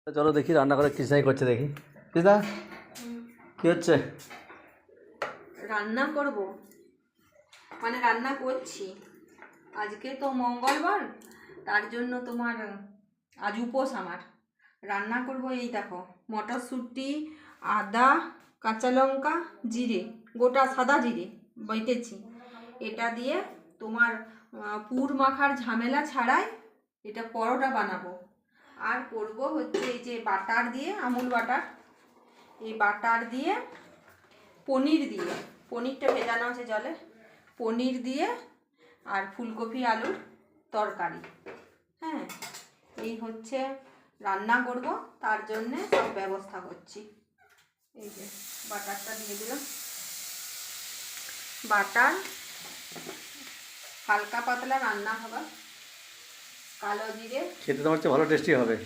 চলো দেখি রান্না করে কৃষ্ণাই করছে দেখি। কৃষ্ণা কি হচ্ছে? রান্না করব, মানে রান্না করছি। আজকে তো মঙ্গলবার, তার জন্য তোমার আজ উপোস আমার। রান্না করব এই দেখো, মটরশুঁটি, আদা, কাঁচা লঙ্কা, জিরে, গোটা সাদা জিরে বেটেছি। এটা দিয়ে তোমার পুর মাখার ঝামেলা ছাড়াই এটা পরোটা বানাবো। আর করব হচ্ছে এই যে বাটার দিয়ে, আমুল বাটার, এই বাটার দিয়ে পনির দিয়ে, পনিরটা ভেজানো আছে জলে, পনির দিয়ে আর ফুলকপি আলুর তরকারি। হ্যাঁ, এই হচ্ছে রান্না করব, তার জন্যে সব ব্যবস্থা করছি। এই যে বাটারটা দিয়ে দিলাম, বাটার হালকা পাতলা রান্না হবে। কালো জিরে, খেতে তোমার চেয়ে ভালো টেস্টি হবে।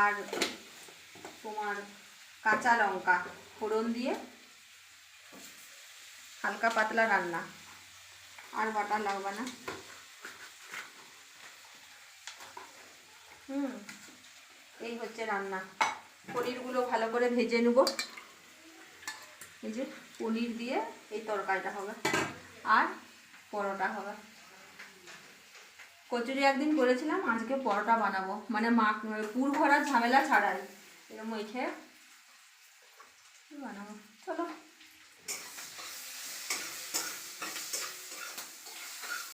আর তোমার কাঁচা লঙ্কা ফোড়ন দিয়ে হালকা পাতলা রান্না, আর বাটার লাগবে না। এই হচ্ছে রান্না। পনিরগুলো ভালো করে ভেজে নেব। এই যে পনির দিয়ে এই তরকারিটা হবে, আর পরোটা হবে। কচুরি একদিন করেছিলাম, আজকে পরোটা বানাবো, মানে পুর ভরার ঝামেলা ছাড়াই এরকম মেখে বানাবো। চলো।